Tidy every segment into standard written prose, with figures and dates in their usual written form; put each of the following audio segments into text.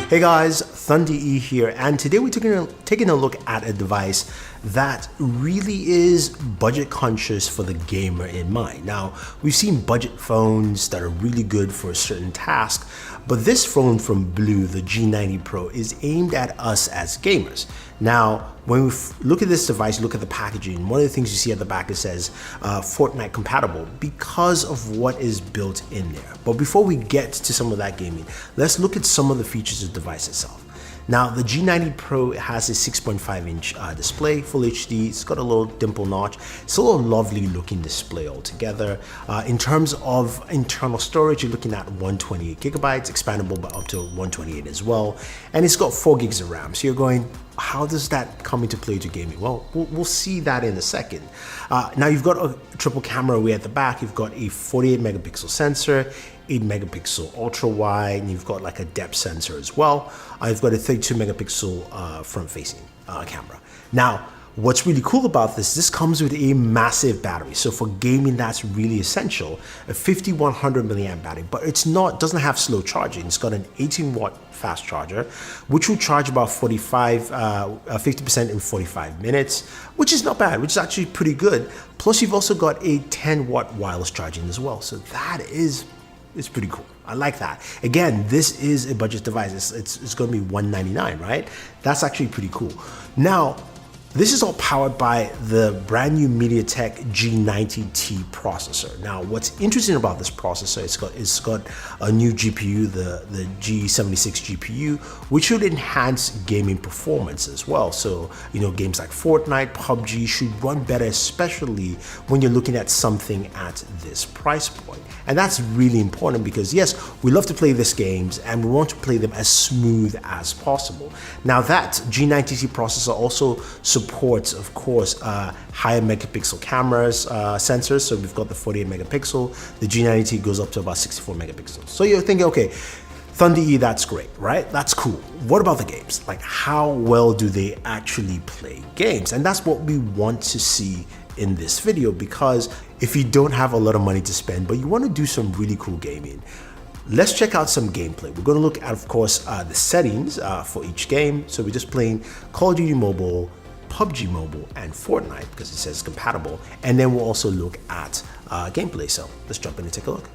Hey guys, ThunderE here, and today we're taking a look at a device that really is budget conscious for the gamer in mind. Now, we've seen budget phones that are really good for a certain task, but this phone from Blue, the G90 Pro, is aimed at us as gamers. Now, when we look at this device, look at the packaging, one of the things you see at the back, it says Fortnite compatible because of what is built in there. But before we get to some of that gaming, let's look at some of the features of the device itself. Now, the G90 Pro has a 6.5-inch display, Full HD. It's got a little dimple notch. It's a little lovely looking display altogether. In terms of internal storage, you're looking at 128 gigabytes, expandable by up to 128 as well. And it's got 4 gigs of RAM. So you're going, how does that come into play to gaming? Well, we'll see that in a second. Now you've got a triple camera way at the back. You've got a 48 megapixel sensor, 8 megapixel ultra wide, and you've got like a depth sensor as well. I've got a 32 megapixel front facing camera. Now, what's really cool about this comes with a massive battery. So for gaming, that's really essential. A 5100 milliamp battery, but doesn't have slow charging. It's got an 18-watt fast charger, which will charge about 50% in 45 minutes, which is not bad, which is actually pretty good. Plus, you've also got a 10-watt wireless charging as well. So that is pretty cool. I like that. Again, this is a budget device. It's going to be $199, right? That's actually pretty cool. Now, this is all powered by the brand new MediaTek G90T processor. Now, what's interesting about this processor, it's got a new GPU, the G76 GPU, which should enhance gaming performance as well. So, games like Fortnite, PUBG should run better, especially when you're looking at something at this price point. And that's really important because, yes, we love to play these games and we want to play them as smooth as possible. Now, that G90T processor also supports, of course, higher megapixel cameras, sensors. So we've got the 48 megapixel. The G90T goes up to about 64 megapixels. So you're thinking, okay, ThunderE, that's great, right? That's cool. What about the games? Like, how well do they actually play games? And that's what we want to see in this video, because if you don't have a lot of money to spend, but you want to do some really cool gaming, let's check out some gameplay. We're going to look at, of course, the settings for each game. So we're just playing Call of Duty Mobile, PUBG Mobile, and Fortnite because it says compatible. And then we'll also look at gameplay. So let's jump in and take a look.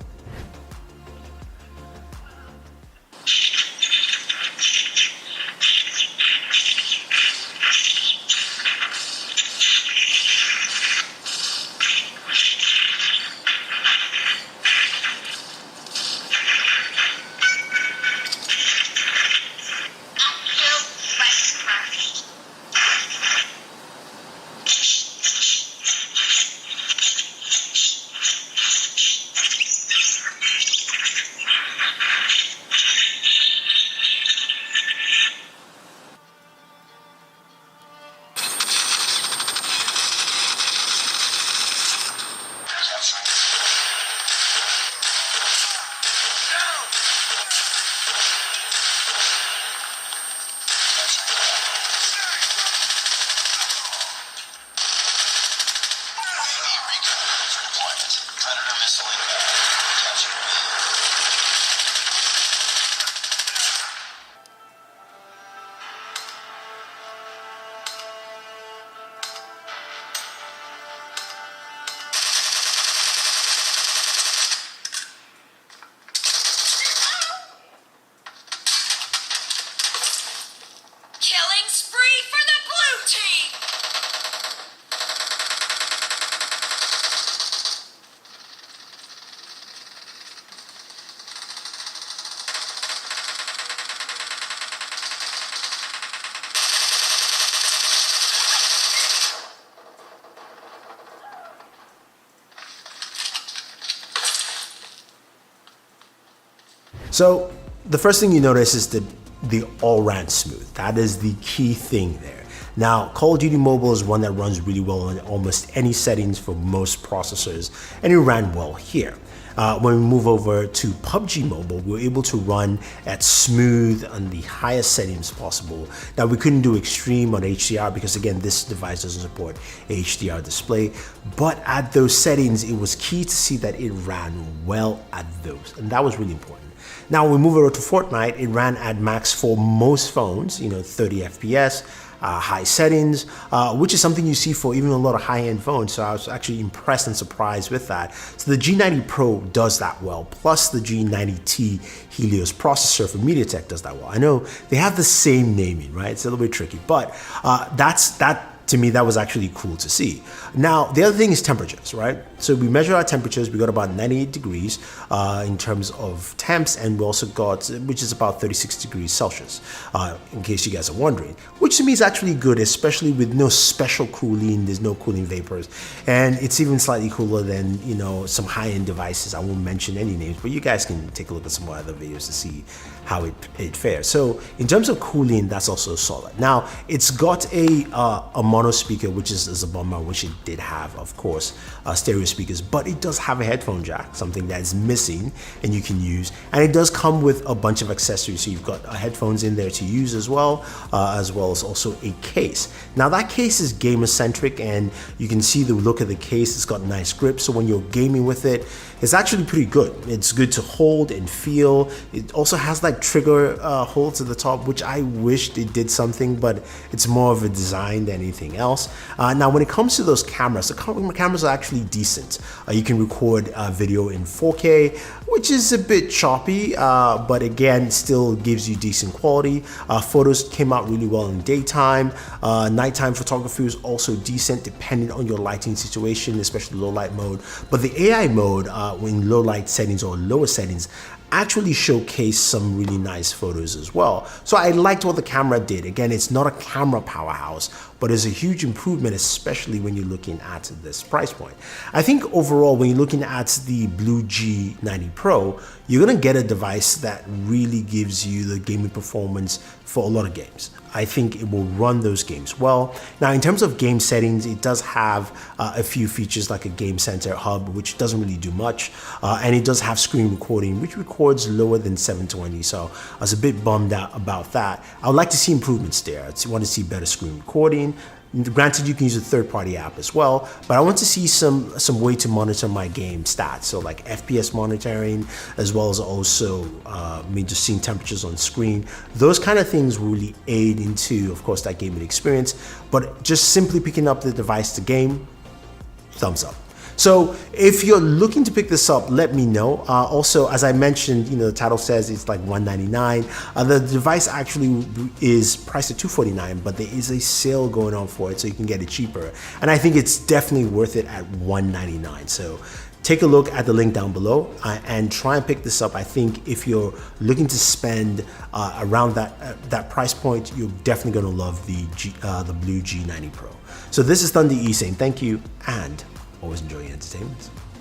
Killing spree for the blue team! So the first thing you notice is the all ran smooth. That is the key thing there. Now, Call of Duty Mobile is one that runs really well on almost any settings for most processors, and it ran well here. When we move over to PUBG Mobile, we were able to run at smooth on the highest settings possible. Now, we couldn't do extreme on HDR because, again, this device doesn't support HDR display, but at those settings, it was key to see that it ran well at those, and that was really important. Now, when we move over to Fortnite, it ran at max for most phones, 30 FPS, high settings, which is something you see for even a lot of high-end phones. So I was actually impressed and surprised with that. So the G90 Pro does that well, plus the G90T Helios processor for MediaTek does that well. I know they have the same naming, right? It's a little bit tricky, but to me, that was actually cool to see. Now, the other thing is temperatures, right? So we measured our temperatures. We got about 98 degrees in terms of temps, and we also got, which is about 36 degrees Celsius, in case you guys are wondering, which to me is actually good, especially with no special cooling. There's no cooling vapors, and it's even slightly cooler than, some high-end devices. I won't mention any names, but you guys can take a look at some other videos to see how it fares. So in terms of cooling, that's also solid. Now, it's got a mono speaker, which is a bummer, which it did have, of course, stereo speakers, but it does have a headphone jack, something that is missing and you can use, and it does come with a bunch of accessories. So you've got headphones in there to use as well as also a case. Now, that case is gamer centric, and you can see the look of the case. It's got nice grip, so when you're gaming with it, it's actually pretty good. It's good to hold and feel. It also has like trigger holds at the top, which I wished it did something, but it's more of a design than anything else. Now, when it comes to those cameras, the cameras are actually decent. You can record video in 4K, which is a bit choppy, but again, still gives you decent quality. Photos came out really well in daytime. Nighttime photography was also decent, depending on your lighting situation, especially low light mode. But the AI mode, in low light settings or lower settings, actually showcased some really nice photos as well. So I liked what the camera did. Again, it's not a camera powerhouse, but it's a huge improvement, especially when you're looking at this price point. I think overall, when you're looking at the Blue G90 Pro, you're gonna get a device that really gives you the gaming performance for a lot of games. I think it will run those games well. Now, in terms of game settings, it does have a few features like a Game Center hub, which doesn't really do much. And it does have screen recording, which records lower than 720. So I was a bit bummed out about that. I would like to see improvements there. I want to see better screen recording. Granted, you can use a third-party app as well, but I want to see some way to monitor my game stats. So like FPS monitoring, as well as also just seeing temperatures on screen. Those kind of things really aid into, of course, that gaming experience. But just simply picking up the device to game, thumbs up. So if you're looking to pick this up, let me know. Also, as I mentioned, the title says it's like $199. The device actually is priced at $249, but there is a sale going on for it, so you can get it cheaper. And I think it's definitely worth it at $199. So take a look at the link down below and try and pick this up. I think if you're looking to spend around that price point, you're definitely going to love the Blue G90 Pro. So this is Thunder E saying thank you and always enjoy your entertainment.